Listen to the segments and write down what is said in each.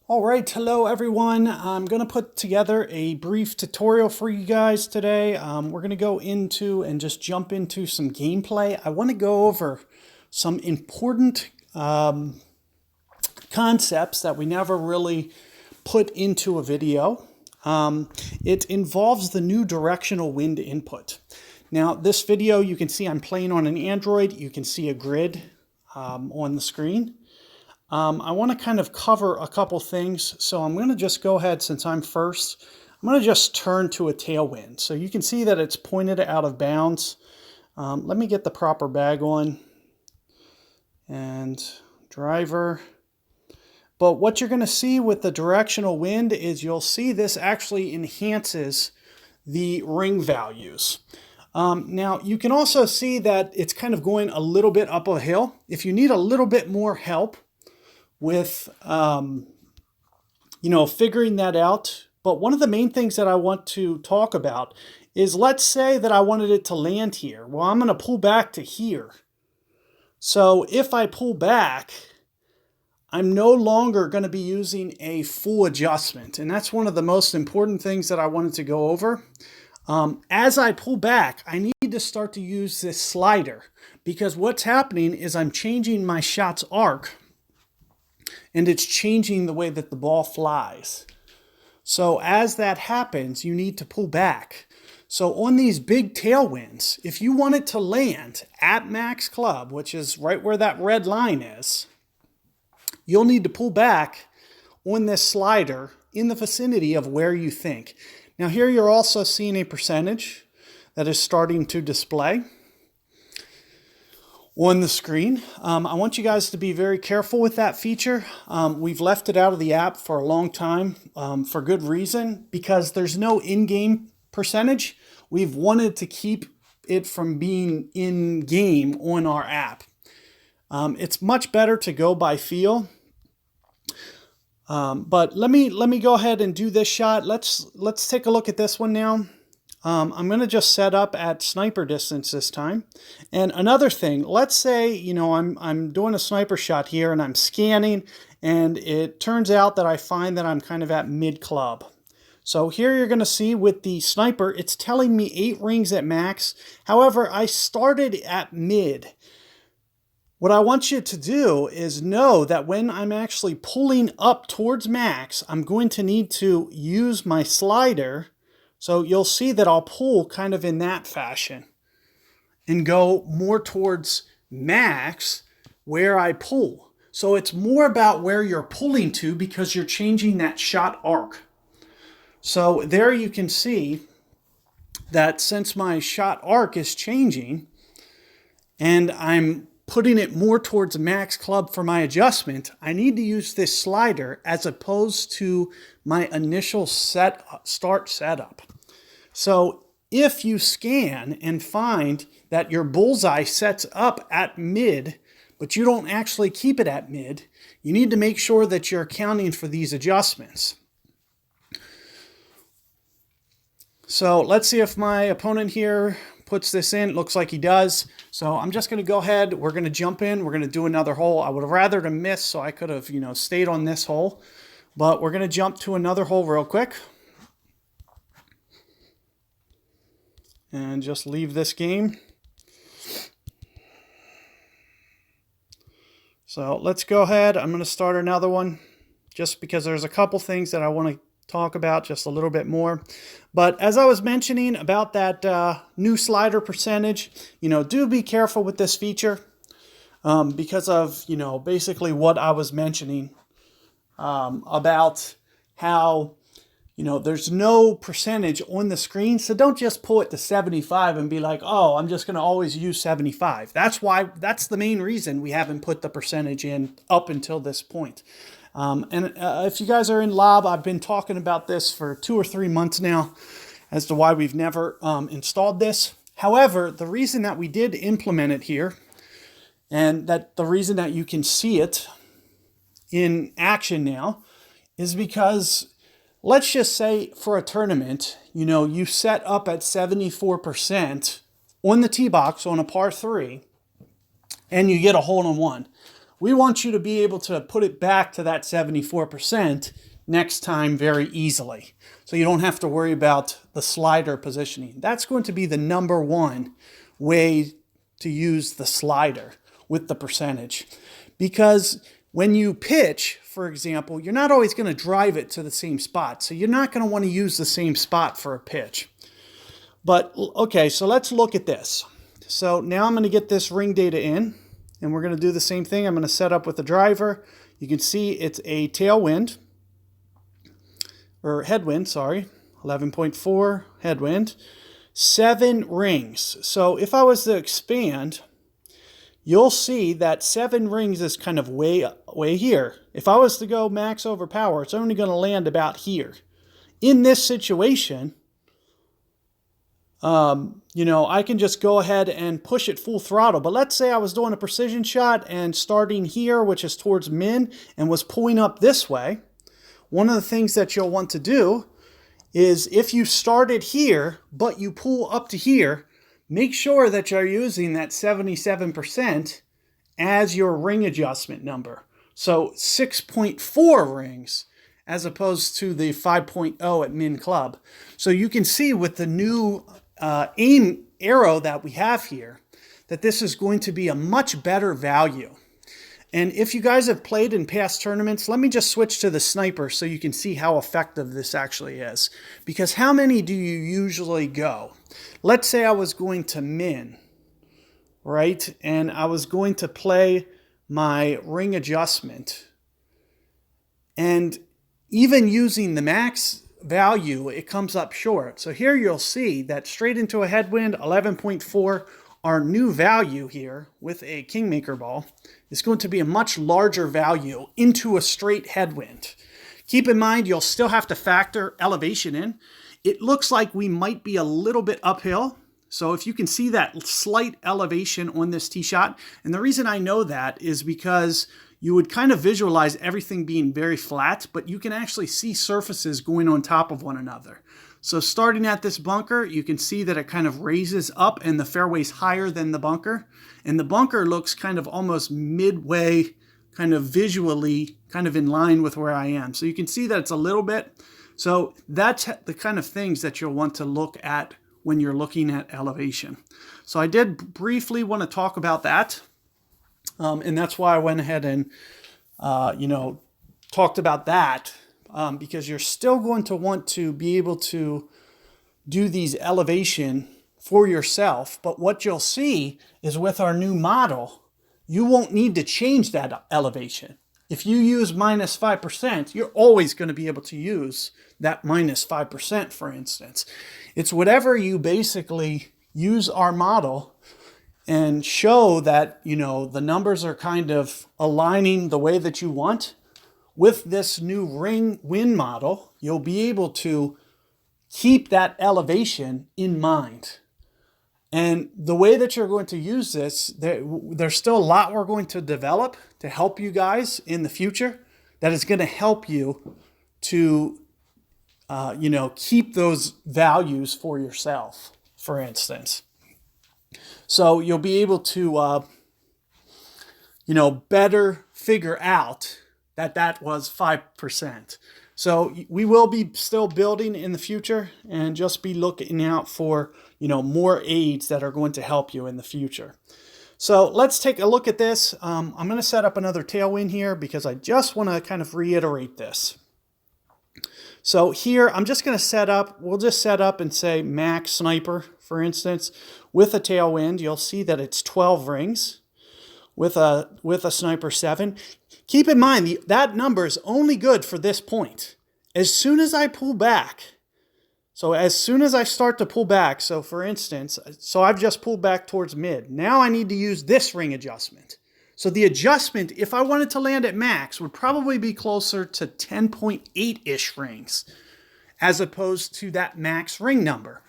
All right, hello everyone. I'm going to put together a brief tutorial for you guys today. We're going to go into and just jump into some gameplay. I want to go over some important concepts that we never really put into a video. It involves the new directional wind input. Now, this video, you can see I'm playing on an Android. You can see a grid on the screen. I want to kind of cover a couple things, so I'm going to just go ahead, since I'm first, I'm going to just turn to a tailwind. So you can see that it's pointed out of bounds. Let me get the proper bag on, and driver. But what you're going to see with the directional wind is you'll see this actually enhances the ring values. Now, you can also see that it's kind of going a little bit up a hill. If you need a little bit more help with, figuring that out. But one of the main things that I want to talk about is, let's say that I wanted it to land here. Well, I'm going to pull back to here. So if I pull back, I'm no longer going to be using a full adjustment. And that's one of the most important things that I wanted to go over. As I pull back, I need to start to use this slider, because what's happening is I'm changing my shot's arc, and it's changing the way that the ball flies. So as that happens, you need to pull back. So on these big tailwinds, if you want it to land at max club, which is right where that red line is, you'll need to pull back on this slider in the vicinity of where you think. Now here you're also seeing a percentage that is starting to display on the screen. I want you guys to be very careful with that feature. We've left it out of the app for a long time for good reason, because there's no in-game percentage. We've wanted to keep it from being in-game on our app. It's much better to go by feel. But let me go ahead and do this shot. Let's take a look at this one now. I'm going to just set up at sniper distance this time. And another thing, let's say, I'm doing a sniper shot here and I'm scanning, and it turns out that I find that I'm kind of at mid club. So here you're going to see with the sniper, it's telling me 8 rings at max. However, I started at mid. What I want you to do is know that when I'm actually pulling up towards max, I'm going to need to use my slider. So you'll see that I'll pull kind of in that fashion and go more towards max where I pull. So it's more about where you're pulling to, because you're changing that shot arc. So there you can see that since my shot arc is changing and I'm putting it more towards max club for my adjustment, I need to use this slider as opposed to my initial start setup. So if you scan and find that your bullseye sets up at mid, but you don't actually keep it at mid, you need to make sure that you're accounting for these adjustments. So let's see if my opponent here puts this in. It looks like he does. So I'm just going to go ahead. We're going to jump in. We're going to do another hole. I would have rather to miss, so I could have, stayed on this hole. But we're going to jump to another hole real quick. And just leave this game. So let's go ahead. I'm going to start another one, just because there's a couple things that I want to talk about just a little bit more. But as I was mentioning about that new slider percentage, do be careful with this feature because of, basically what I was mentioning about how, there's no percentage on the screen. So don't just pull it to 75 and be like, oh, I'm just going to always use 75. That's the main reason we haven't put the percentage in up until this point. If you guys are in Lob, I've been talking about this for 2 or 3 months now as to why we've never installed this. However, the reason that we did implement it here, and that the reason that you can see it in action now, is because, let's just say for a tournament, you set up at 74% on the tee box on a par 3, and you get a hole-in-one. We want you to be able to put it back to that 74% next time very easily. So you don't have to worry about the slider positioning. That's going to be the number one way to use the slider with the percentage. Because when you pitch, for example, you're not always going to drive it to the same spot. So you're not going to want to use the same spot for a pitch. But okay, so let's look at this. So now I'm going to get this ring data in, and we're going to do the same thing. I'm going to set up with the driver. You can see it's a tailwind, or headwind, sorry, 11.4 headwind, 7 rings. So if I was to expand, you'll see that 7 rings is kind of way here. If I was to go max over power, it's only going to land about here. In this situation, I can just go ahead and push it full throttle. But let's say I was doing a precision shot and starting here, which is towards min, and was pulling up this way. One of the things that you'll want to do is if you started here, but you pull up to here, make sure that you're using that 77% as your ring adjustment number. So 6.4 rings as opposed to the 5.0 at min club. So you can see with the new aim arrow that we have here, that this is going to be a much better value. And if you guys have played in past tournaments, let me just switch to the sniper so you can see how effective this actually is. Because how many do you usually go? Let's say I was going to min, right? And I was going to play my ring adjustment. And even using the max value, it comes up short. So here you'll see that straight into a headwind, 11.4, our new value here with a Kingmaker ball is going to be a much larger value into a straight headwind. Keep in mind, you'll still have to factor elevation in. It looks like we might be a little bit uphill. So if you can see that slight elevation on this tee shot, and the reason I know that is because you would kind of visualize everything being very flat, but you can actually see surfaces going on top of one another. So starting at this bunker, you can see that it kind of raises up and the fairway's higher than the bunker. And the bunker looks kind of almost midway, kind of visually, kind of in line with where I am. So you can see that it's a little bit. So that's the kind of things that you'll want to look at when you're looking at elevation. So I did briefly want to talk about that. And that's why I went ahead and, talked about that. Because you're still going to want to be able to do these elevation for yourself. But what you'll see is with our new model, you won't need to change that elevation. If you use minus 5%, you're always going to be able to use that minus 5%, for instance. It's whatever you basically use our model and show that, the numbers are kind of aligning the way that you want. With this new ring win model, you'll be able to keep that elevation in mind. And the way that you're going to use this, there's still a lot we're going to develop to help you guys in the future that is going to help you to, keep those values for yourself, for instance. So you'll be able to, better figure out that was 5%. So we will be still building in the future and just be looking out for, more aids that are going to help you in the future. So let's take a look at this. I'm going to set up another tailwind here because I just want to kind of reiterate this. So here I'm just going to we'll just set up and say max sniper, for instance, with a tailwind. You'll see that it's 12 rings with a sniper 7. Keep in mind, that number is only good for this point. As soon as I pull back, so as soon as I start to pull back, so for instance, I've just pulled back towards mid. Now I need to use this ring adjustment. So the adjustment, if I wanted to land at max, would probably be closer to 10.8-ish rings, as opposed to that max ring number.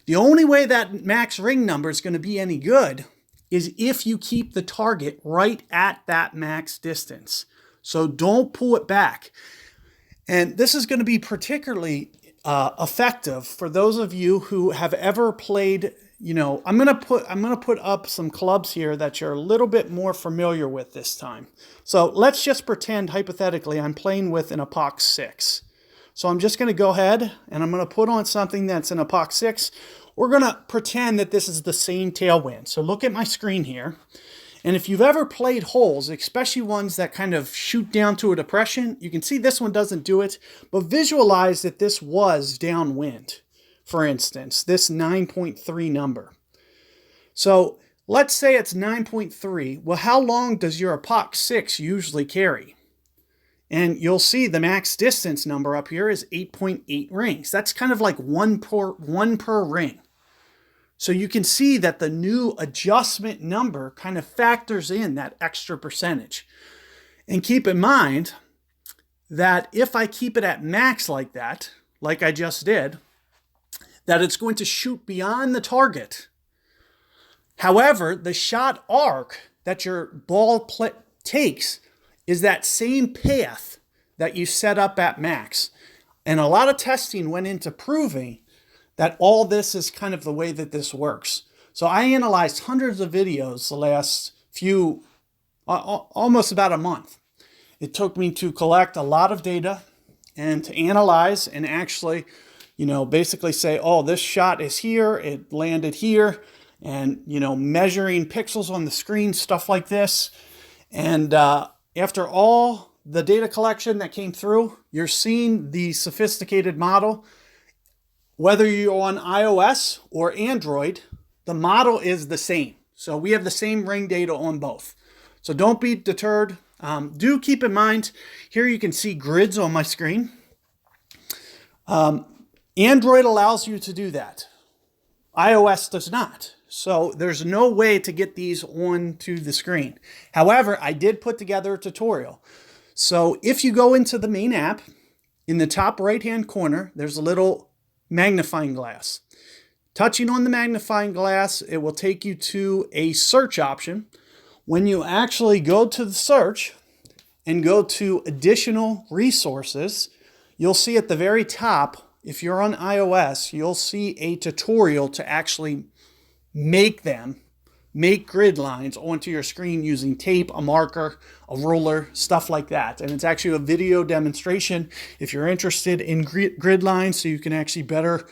The only way that max ring number is going to be any good is if you keep the target right at that max distance. So don't pull it back. And this is going to be particularly effective for those of you who have ever played, I'm gonna put up some clubs here that you're a little bit more familiar with this time. So let's just pretend hypothetically I'm playing with an epoch 6. So I'm just gonna go ahead and I'm gonna put on something that's an epoch 6. We're gonna pretend that this is the same tailwind. So look at my screen here. And if you've ever played holes, especially ones that kind of shoot down to a depression, you can see this one doesn't do it, but visualize that this was downwind. For instance, this 9.3 number. So let's say it's 9.3. Well, how long does your epoch 6 usually carry? And you'll see the max distance number up here is 8.8 rings. That's kind of like one per ring. So you can see that the new adjustment number kind of factors in that extra percentage. And keep in mind that if I keep it at max like that, like I just did, that it's going to shoot beyond the target. However, the shot arc that your ball takes is that same path that you set up at max. And a lot of testing went into proving that all this is kind of the way that this works. So I analyzed hundreds of videos the last almost about a month. It took me to collect a lot of data and to analyze and actually, basically say, oh, this shot is here, it landed here, and, measuring pixels on the screen, stuff like this. And after all the data collection that came through, you're seeing the sophisticated model. Whether you're on iOS or Android, the model is the same. So we have the same ring data on both. So don't be deterred. Do keep in mind, here you can see grids on my screen. Android allows you to do that. iOS does not. So there's no way to get these onto the screen. However, I did put together a tutorial. So if you go into the main app, in the top right-hand corner, there's a little magnifying glass. Touching on the magnifying glass, it will take you to a search option. When you actually go to the search and go to additional resources, you'll see at the very top, if you're on iOS, you'll see a tutorial to actually make grid lines onto your screen using tape, a marker, a ruler, stuff like that. And it's actually a video demonstration if you're interested in grid lines so you can actually better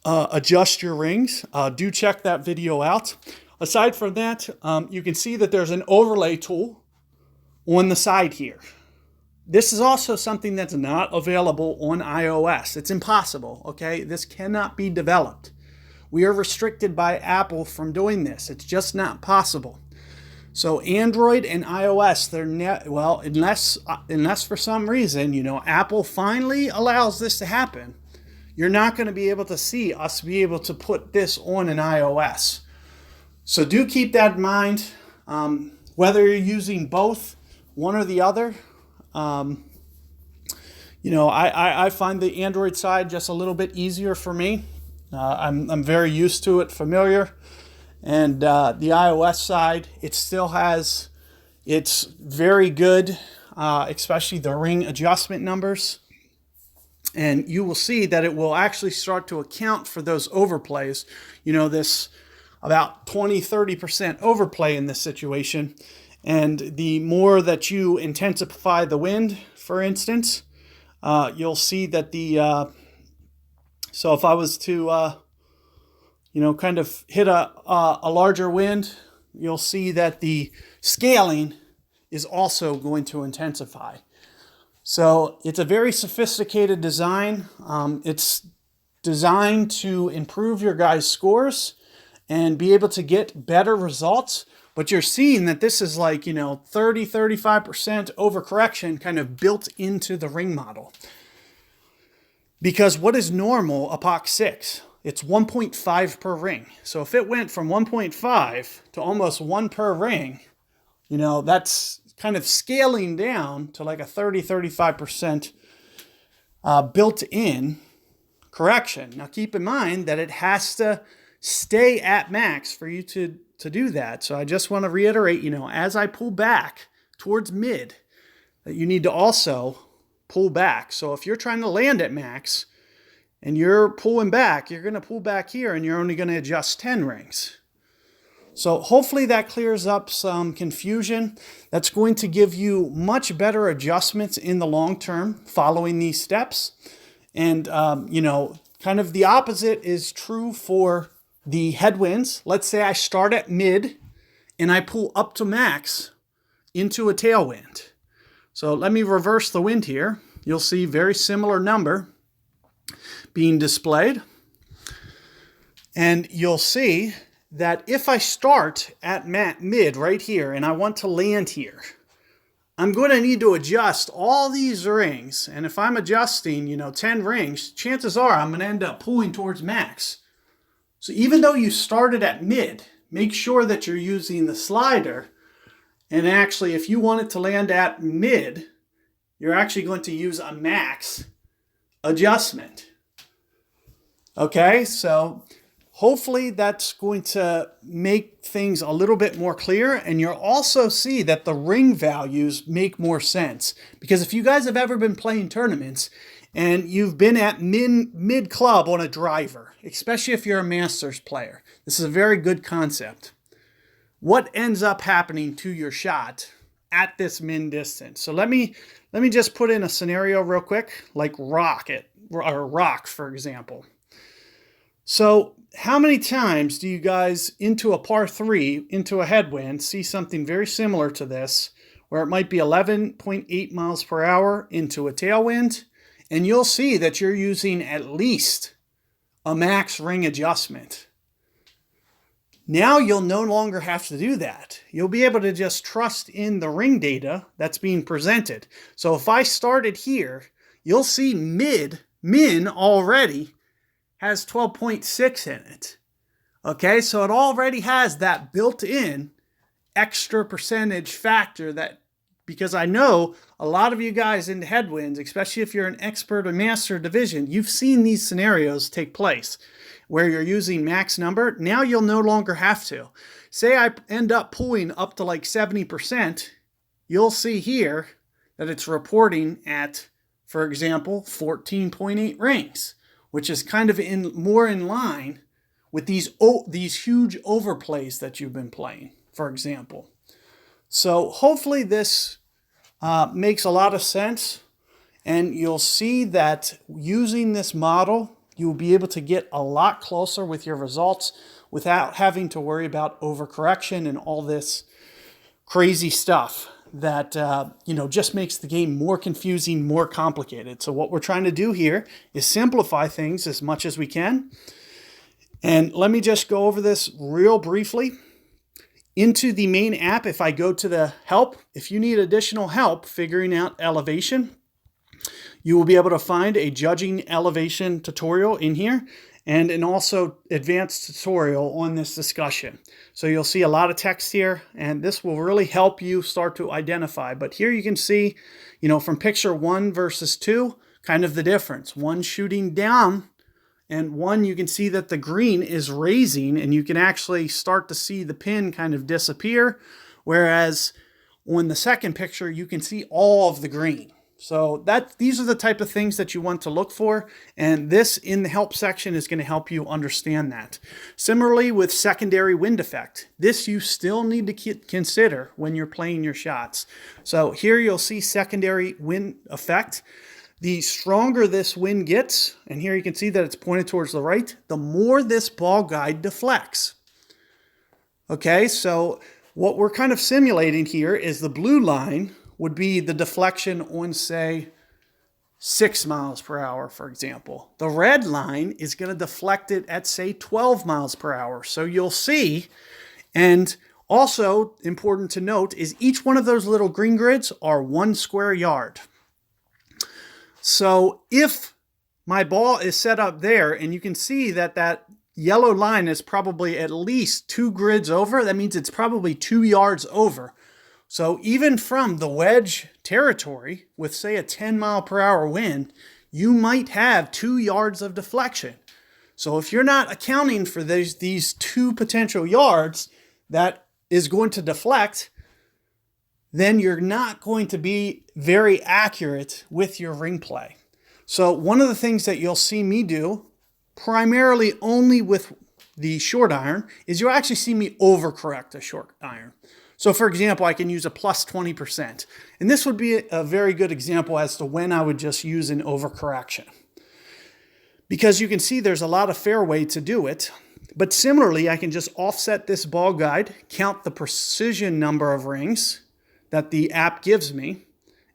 adjust your rings. Do check that video out. Aside from that, you can see that there's an overlay tool on the side here. This is also something that's not available on iOS. It's impossible, okay? This cannot be developed. We are restricted by Apple from doing this. It's just not possible. So Android and iOS, unless for some reason, Apple finally allows this to happen, you're not going to be able to see us be able to put this on an iOS. So do keep that in mind. Whether you're using both, one or the other, I find the Android side just a little bit easier for me. I'm very used to it, familiar. And the iOS side, it still has, it's very good, especially the ring adjustment numbers. And you will see that it will actually start to account for those overplays. This about 20-30% overplay in this situation. And the more that you intensify the wind, for instance, you'll see that so if I was to, kind of hit a larger wind, you'll see that the scaling is also going to intensify. So it's a very sophisticated design. It's designed to improve your guys' scores and be able to get better results. But you're seeing that this is like, 30-35% overcorrection kind of built into the ring model. Because what is normal epoch 6? It's 1.5 per ring. So if it went from 1.5 to almost 1 per ring, that's kind of scaling down to like a 30-35% built-in correction. Now keep in mind that it has to stay at max for you to do that. So I just want to reiterate, as I pull back towards mid, that you need to also pull back. So if you're trying to land at max, and you're pulling back, you're going to pull back here and you're only going to adjust 10 rings. So hopefully that clears up some confusion. That's going to give you much better adjustments in the long term following these steps. And, kind of the opposite is true for the headwinds. Let's say I start at mid and I pull up to max into a tailwind. So let me reverse the wind here. You'll see very similar number being displayed. And you'll see that if I start at mid right here and I want to land here, I'm going to need to adjust all these rings. And if I'm adjusting, 10 rings, chances are I'm going to end up pulling towards max. So even though you started at mid, make sure that you're using the slider. And actually, if you want it to land at mid, you're actually going to use a max adjustment. Okay, so hopefully that's going to make things a little bit more clear, and you'll also see that the ring values make more sense. Because if you guys have ever been playing tournaments and you've been at mid club on a driver, especially if you're a Masters player, this is a very good concept. What ends up happening to your shot at this min distance? So let me just put in a scenario real quick, like rock, for example. So how many times do you guys into a par 3, into a headwind, see something very similar to this, where it might be 11.8 miles per hour into a tailwind, and you'll see that you're using at least a max ring adjustment. Now you'll no longer have to do that. You'll be able to just trust in the ring data that's being presented. So if I started here, you'll see min already has 12.6 in it. Okay, so it already has that built-in extra percentage factor that, because I know a lot of you guys in headwinds, especially if you're an expert or master division, you've seen these scenarios take place where you're using max number. Now you'll no longer have to. Say I end up pulling up to like 70%, you'll see here that it's reporting at, for example, 14.8 rings, which is kind of more in line with these huge overplays that you've been playing, for example. So hopefully this makes a lot of sense, and you'll see that using this model, you'll be able to get a lot closer with your results without having to worry about overcorrection and all this crazy stuff that just makes the game more confusing, more complicated. So what we're trying to do here is simplify things as much as we can. And let me just go over this real briefly. Into the main app, if I go to the help, if you need additional help figuring out elevation, you will be able to find a judging elevation tutorial in here, and an also advanced tutorial on this discussion. So you'll see a lot of text here, and this will really help you start to identify. But here you can see, from picture 1 versus 2, kind of the difference. One shooting down, and one you can see that the green is raising, and you can actually start to see the pin kind of disappear. Whereas on the second picture, you can see all of the green. So these are the type of things that you want to look for, and this in the help section is going to help you understand that. Similarly with secondary wind effect, this you still need to consider when you're playing your shots. So here you'll see secondary wind effect. The stronger this wind gets, and here you can see that it's pointed towards the right, the more this ball guide deflects. Okay, so what we're kind of simulating here is the blue line would be the deflection on, say, 6 miles per hour, for example. The red line is going to deflect it at, say, 12 miles per hour. So you'll see, and also important to note, is each one of those little green grids are 1 square yard. So if my ball is set up there, and you can see that that yellow line is probably at least 2 grids over, that means it's probably 2 yards over. So even from the wedge territory with, say, a 10 mile per hour wind, you might have 2 yards of deflection. So if you're not accounting for these 2 potential yards that is going to deflect, then you're not going to be very accurate with your ring play. So one of the things that you'll see me do, primarily only with the short iron, is you'll actually see me overcorrect a short iron. So for example, I can use a plus 20%. And this would be a very good example as to when I would just use an overcorrection. Because you can see there's a lot of fairway to do it. But similarly, I can just offset this ball guide, count the precision number of rings that the app gives me,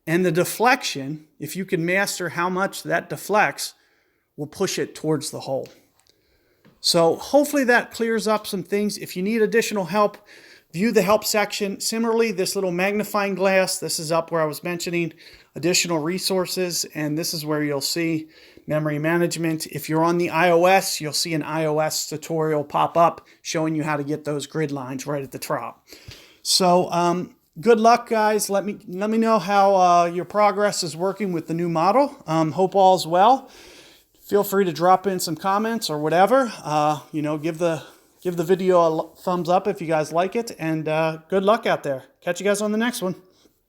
and the deflection, if you can master how much that deflects, will push it towards the hole. So hopefully that clears up some things. If you need additional help, view the help section. Similarly, this little magnifying glass, this is up where I was mentioning additional resources, and this is where you'll see memory management. If you're on the iOS, you'll see an iOS tutorial pop up showing you how to get those grid lines right at the top. So good luck, guys. Let me know how your progress is working with the new model. Hope all's well. Feel free to drop in some comments or whatever. Give the video a thumbs up if you guys like it, and good luck out there. Catch you guys on the next one.